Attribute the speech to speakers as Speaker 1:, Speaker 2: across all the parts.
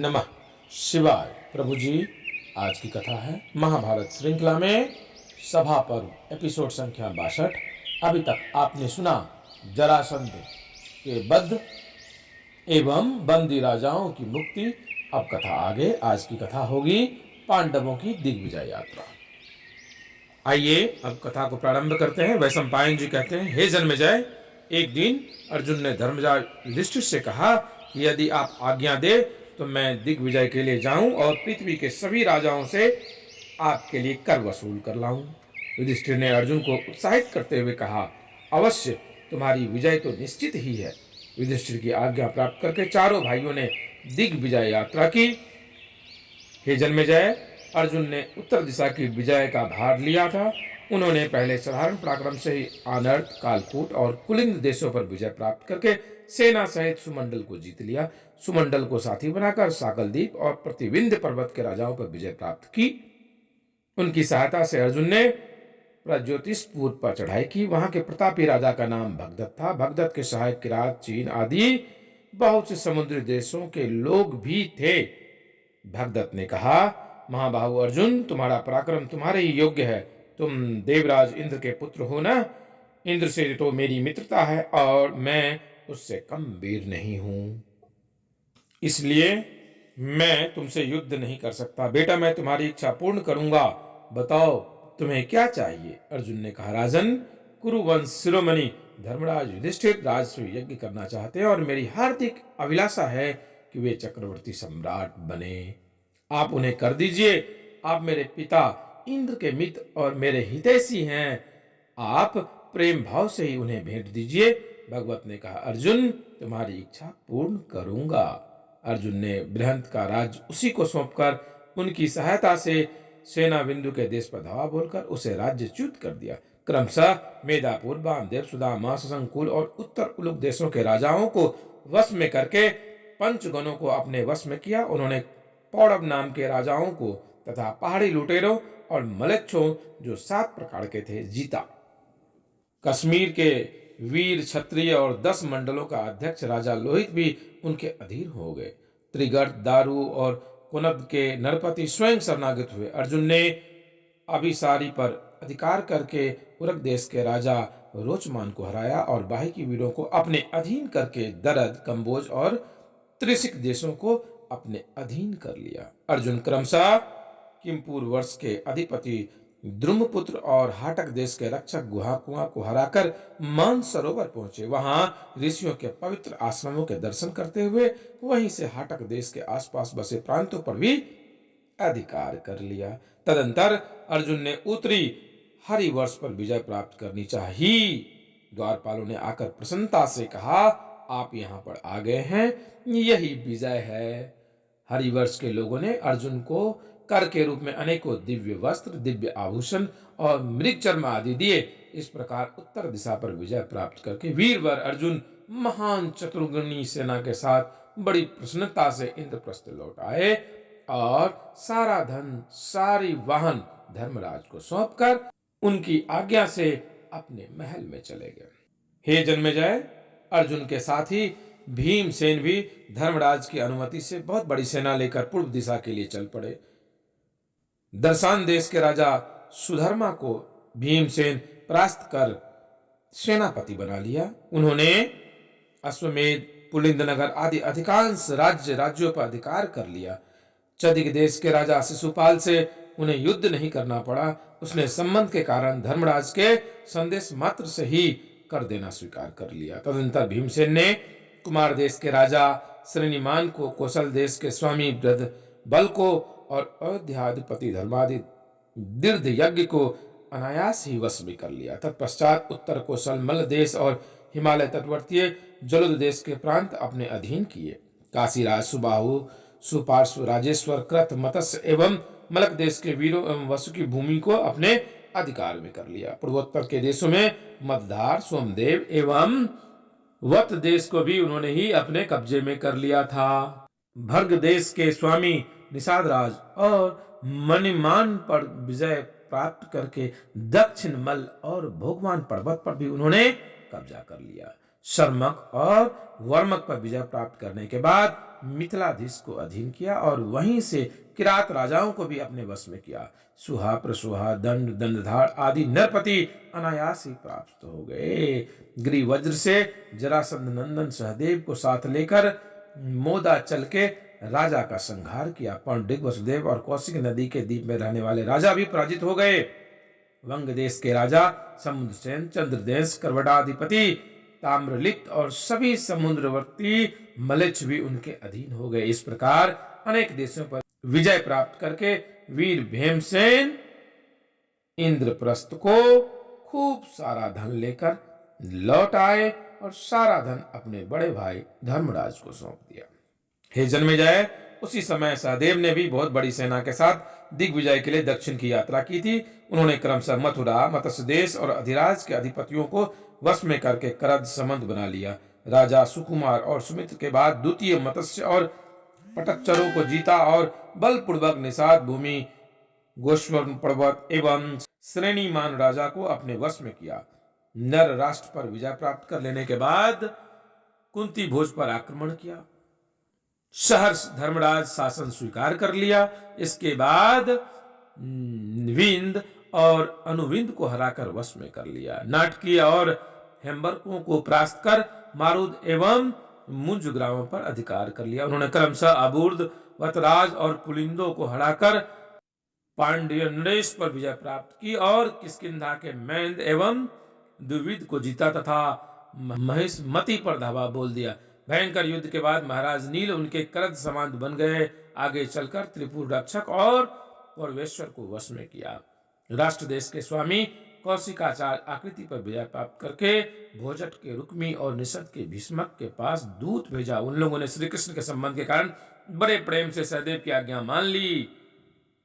Speaker 1: नमः शिवाय। प्रभु जी, आज की कथा है महाभारत श्रृंखला में सभा पर्व एपिसोड संख्या 62। अभी तक आपने सुना जरासंध के बद्ध एवं बंदी राजाओं की मुक्ति। अब कथा आगे। आज की कथा होगी पांडवों की दिग्विजय यात्रा। आइए अब कथा को प्रारंभ करते हैं। वैशंपायन जी कहते हैं, हे जन्मेजय, एक दिन अर्जुन ने धर्मराज युधिष्ठिर से कहा कि यदि आप आज्ञा दे तो मैं दिग्विजय के लिए जाऊं और पृथ्वी के सभी राजाओं से आपके लिए कर वसूल कर लाऊं। युधिष्ठिर ने अर्जुन को उत्साहित करते हुए कहा, अवश्य, तुम्हारी विजय तो निश्चित ही है। युधिष्ठिर की आज्ञा प्राप्त करके चारों भाइयों ने दिग्विजय यात्रा की। हे जन्मेजय, अर्जुन ने उत्तर दिशा की विजय का भार लिया था। उन्होंने पहले साधारण पराक्रम से ही आनर्त, कालकूट और कुलिंद देशों पर विजय प्राप्त करके सेना सहित सुमंडल को जीत लिया। सुमंडल को साथी बनाकर साकलदीप और प्रतिविंध्य पर्वत के राजाओं पर विजय प्राप्त की। उनकी सहायता से अर्जुन ने प्रज्योतिषपुर पर चढ़ाई की। वहां के प्रतापी राजा का नाम भगदत्त था। भगदत्त के सहायक किरात, चीन आदि बहुत से समुद्री देशों के लोग भी थे। भगदत्त ने कहा, महाबाहु अर्जुन, तुम्हारा पराक्रम तुम्हारे ही योग्य है। तुम देवराज इंद्र के पुत्र हो ना। इंद्र से तो मेरी मित्रता है और मैं उससे कम वीर नहीं हूं, इसलिए मैं तुमसे युद्ध नहीं कर सकता। बेटा, मैं तुम्हारी इच्छा पूर्ण करूंगा। बताओ तुम्हें क्या चाहिए। अर्जुन ने कहा, राजन, कुरुवंश शिरोमणि धर्मराज युधिष्ठिर राजस्व यज्ञ करना चाहते हैं और मेरी हार्दिक अभिलाषा है कि वे चक्रवर्ती सम्राट बने। आप उन्हें कर दीजिए। आप मेरे पिता इंद्र के मित्र और मेरे हितैषी हैं। आप प्रेम भाव से ही उन्हें भेंट दीजिए। भगवत ने कहा, अर्जुन, तुम्हारी इच्छा पूर्ण करूंगा। अर्जुन ने बृहंत का राज्य उसी को सौंपकर उनकी सहायता से सेना बिंदु के देश पर धावा बोलकर उसे राज्य च्युत कर दिया। क्रमशः मेदापुर, वामदेव, सुदामा, सशंकुल और उत्तर उलुक देशों के राजाओं को वश में करके पंचगणों को अपने वश में किया। उन्होंने पौरव नाम के राजाओं को तथा पहाड़ी लुटेरों और मलेच्छों, जो 7 प्रकार के थे, जीता। कश्मीर के वीर क्षत्रिय और 10 मंडलों का अध्यक्ष राजा लोहित भी उनके अधीन हो गए। त्रिगर्त, दारू और कुनद के नरपति स्वयं शरणागत हुए। अर्जुन ने अभिसारी पर अधिकार करके उरक देश के राजा रोचमान को हराया और बाकी वीरों को अपने अधीन करके दरद, कंबोज और त्रिशिक देशों को अपने अधीन कर लिया। अर्जुन क्रमशः किमपुर वर्ष के अधिपति द्रुमपुत्र और हाटक देश के रक्षक गुहाकुआ को हराकर मानसरोवर पहुंचे। वहां ऋषियों के पवित्र आश्रमों के दर्शन करते हुए वहीं से हाटक देश के आसपास बसे प्रांतों पर भी अधिकार कर लिया। तदंतर अर्जुन ने उत्तरी हरिवर्ष पर विजय प्राप्त करनी चाहिए। द्वारपालों ने आकर प्रसन्नता से कहा, आप यहाँ पर आ गए हैं, यही विजय है। हरिवर्ष के लोगों ने अर्जुन को कर के रूप में अनेकों दिव्य वस्त्र, दिव्य आभूषण और मृग चर्म आदि दिए। इस प्रकार उत्तर दिशा पर विजय प्राप्त करके वीरवर अर्जुन महान चतुर्गुणी सेना के साथ बड़ी प्रसन्नता से इंद्रप्रस्थ लौट आए और सारा धन, सारी वाहन धर्मराज को सौंपकर उनकी आज्ञा से अपने महल में चले गए। हे जन्मेजय, अर्जुन के साथ ही भीमसेन भी धर्मराज की अनुमति से बहुत बड़ी सेना लेकर पूर्व दिशा के लिए चल पड़े। दर्शान देश के राजा सुधर्मा को भीमसेन परास्त कर सेनापति बना लिया। उन्होंने अश्वमेध, पुलिंद नगर आदि अधिकांश राज्यों पर अधिकार कर लिया। चदिक देश के राजा शिशुपाल से उन्हें युद्ध नहीं करना पड़ा। उसने संबंध के कारण धर्मराज के संदेश मात्र से ही कर देना स्वीकार कर लिया। तदनंतर भीमसेन ने कुमार देश के राजा श्रीनिमान को, कौशल देश के स्वामी बल को और अयोध्याधिपति धर्मादि यज्ञ को अनायास ही वश में कर लिया। तत्पश्चात उत्तर कौशल, मल्ल देश और हिमालय तटवर्तीय जलुद देश के प्रांत अपने अधीन किए। काशीराज, सुबाहु, सुपार्श्व, राजेश्वर, कृत, मत्स्य एवं मलक देश के वीरों एवं वसु की भूमि को अपने अधिकार में कर लिया। पूर्वोत्तर के देशों में मदधार, सोमदेव एवं वत देश को भी उन्होंने ही अपने कब्जे में कर लिया था। भर्ग देश के स्वामी निषाद राज और मणिमान पर विजय प्राप्त करके दक्षिण मल और भोगवान पर्वत पर भी उन्होंने कब्जा कर लिया। शर्मक और वर्मक पर विजय प्राप्त करने के बाद मिथिलाधीश को अधीन किया और वहीं से किरात राजाओं को भी अपने वश में किया। सुहा, प्रसुहा, दंड, दंडधाड़ आदि नरपति अनायास ही प्राप्त हो गए। गिरिवज्र से जरासंध नंदन सहदेव को साथ लेकर मोदा चल के राजा का संहार किया। पंडित वसुदेव और कौशिक नदी के द्वीप में रहने वाले राजा भी पराजित हो गए। वंग देश के राजा समुद्रसेन, चंद्रदेश, करवटाधिपति ताम्रलिप्त और सभी समुद्रवर्ती मलेच्छ भी उनके अधीन हो गए। इस प्रकार अनेक देशों पर विजय प्राप्त करके वीर भीमसेन इंद्रप्रस्थ को खूब सारा धन लेकर लौट आए और सारा धन अपने बड़े भाई धर्मराज को सौंप दिया। हे जन्मेजय, उसी समय सहदेव ने भी बहुत बड़ी सेना के साथ दिग्विजय के लिए दक्षिण की यात्रा की थी। उन्होंने क्रमशः मथुरा, मत्स्य देश और अधिराज के अधिपतियों को वश में करके करद संबंध बना लिया। राजा सुकुमार और सुमित्र के बाद द्वितीय मत्स्य और पटच्चरों को जीता और बलपूर्वक निषाद भूमि, गोश्वर पर्वत एवं श्रेणीमान राजा को अपने वश में किया। नर राष्ट्र पर विजय प्राप्त कर लेने के बाद कुंती भोज पर आक्रमण किया। सहर्ष धर्मराज शासन स्वीकार कर लिया। इसके बाद विंद और अनुविंद को हराकर वश में कर लिया। नाटकीय और हेम्बरकों को परास्त कर मारुद एवं मुंज ग्रामों पर अधिकार कर लिया। उन्होंने क्रमशः अबूर्द, वतराज और पुलिंदों को हराकर पांड्य नरेश पर विजय प्राप्त की और किष्किंधा के मैंद एवं द्विविद को जीता तथा महिष्मति पर धावा बोल दिया। भयंकर युद्ध के बाद महाराज नील उनके करद समान बन गए। आगे चलकर त्रिपुर रक्षक और पौरवेश्वर को वश में किया। राष्ट्र देश के स्वामी कौशिकाचार्य आकृति पर विजय प्राप्त करके भोजट के रुक्मी और निषद के भीष्मक के पास दूत भेजा। उन लोगों ने श्री कृष्ण के संबंध के कारण बड़े प्रेम से सहदेव की आज्ञा मान ली।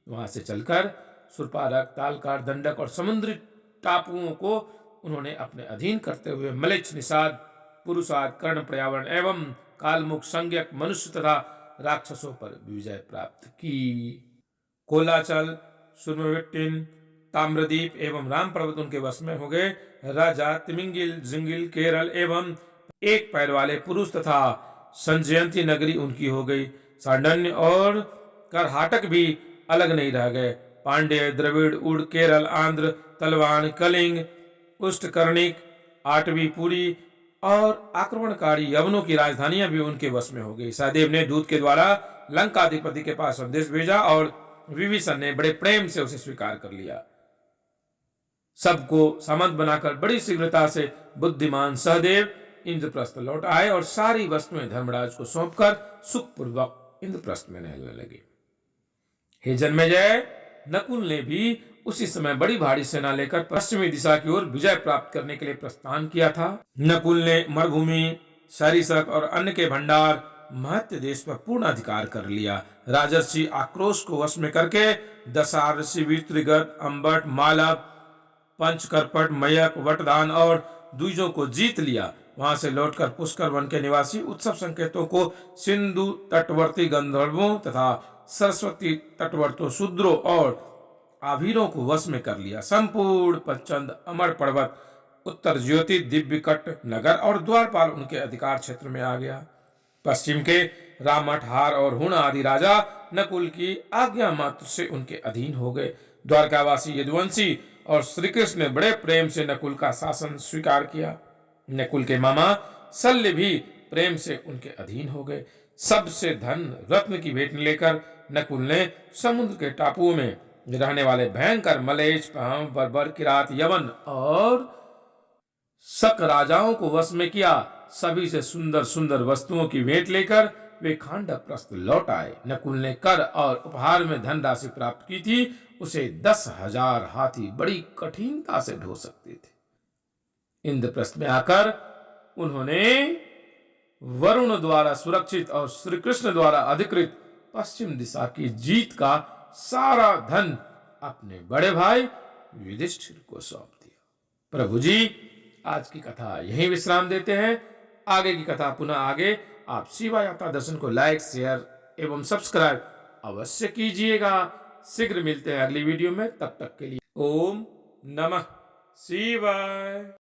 Speaker 1: वहां से चलकर सुरपारक, तालकार, दंडक और समुद्री टापुओं को उन्होंने अपने अधीन करते हुए मलेच्छ, निषाद, पुरुषाद, कर्ण, पर्यावरण एवं कालमुख, संज्ञक, मनुष्य तथा राक्षसों पर विजय प्राप्त की। कोलाचल, सुरमविट्टिन, ताम्रदीप एवं राम पर्वत उनके वश में हो गए। राजा तिमिंगिल, जिंगिल, केरल एवं एक पैर वाले पुरुष तथा संजयंती नगरी उनकी हो गई। सांडन्य और करहाटक भी अलग नहीं रह गए। पांड्य, द्रविड़, उड़, केरल, आंध्र, तलवान, कलिंग, उष्टकर्णिक, आठवीं पुरी और आक्रमणकारी यवनों की राजधानियां भी उनके वश में हो गई। सहदेव ने दूत के द्वारा लंकाधिपति के पास संदेश भेजा और विभीषण ने बड़े प्रेम से उसे स्वीकार कर लिया। सबको सामंत बनाकर बड़ी शीघ्रता से बुद्धिमान सहदेव इंद्रप्रस्थ लौट आए और सारी वस्तुएं धर्मराज को सौंपकर सुखपूर्वक इंद्रप्रस्थ में रहने लगे। हे जन्मेजय, नकुल ने भी उसी समय बड़ी भारी सेना लेकर पश्चिमी दिशा की ओर विजय प्राप्त करने के लिए प्रस्थान किया था। नकुल ने मरुभूमि, सरिसक और अन्न के भंडार, महत्य देश पर पूर्ण अधिकार कर लिया। राजर्षि आक्रोश को वश में करके दशार्षि, त्रिगत, अम्बट, मालव, पंचकरपट, मयक, वटदान और द्विजों को जीत लिया। वहां से लौटकर पुष्कर वन के निवासी उत्सव संकेतों को सिंधु तटवर्ती गंधर्वों तथा सरस्वती तटवर्ती शूद्रों और आभीरों को वश में कर लिया। संपूर्ण पंचंद, अमर पर्वत, उत्तर ज्योति, दिव्यकट नगर और द्वारपाल उनके अधिकार क्षेत्र में आ गया। पश्चिम के रामठ, हार और हुण आदि राजा नकुल की आज्ञा मात्र से उनके अधीन हो गए। द्वारकावासी यदुवंशी और श्री कृष्ण ने बड़े प्रेम से नकुल का शासन स्वीकार किया। नकुल के मामा शल्य भी प्रेम से उनके अधीन हो गए। सबसे धन रत्न की भेंट लेकर नकुल ने समुद्र के टापुओं में रहने वाले भयंकर मलेच्छ, बर्बर, किरात, यवन और शक राजाओं को वश में किया। सभी से सुंदर सुंदर वस्तुओं की भेंट लेकर वे खांडवप्रस्थ लौट आए। नकुल ने कर और उपहार में धन राशि प्राप्त की थी, उसे 10,000 हाथी बड़ी कठिनता से ढो सकते थे। इंद्रप्रस्थ में आकर उन्होंने वरुण द्वारा सुरक्षित और श्री कृष्ण द्वारा अधिकृत पश्चिम दिशा की जीत का सारा धन अपने बड़े भाई युधिष्ठिर को सौंप दिया। प्रभु जी, आज की कथा यहीं विश्राम देते हैं। आगे की कथा पुनः आगे। आप शिवा यात्रा दर्शन को लाइक, शेयर एवं सब्सक्राइब अवश्य कीजिएगा। शीघ्र मिलते हैं अगली वीडियो में। तब तक के लिए ओम नमः शिवाय।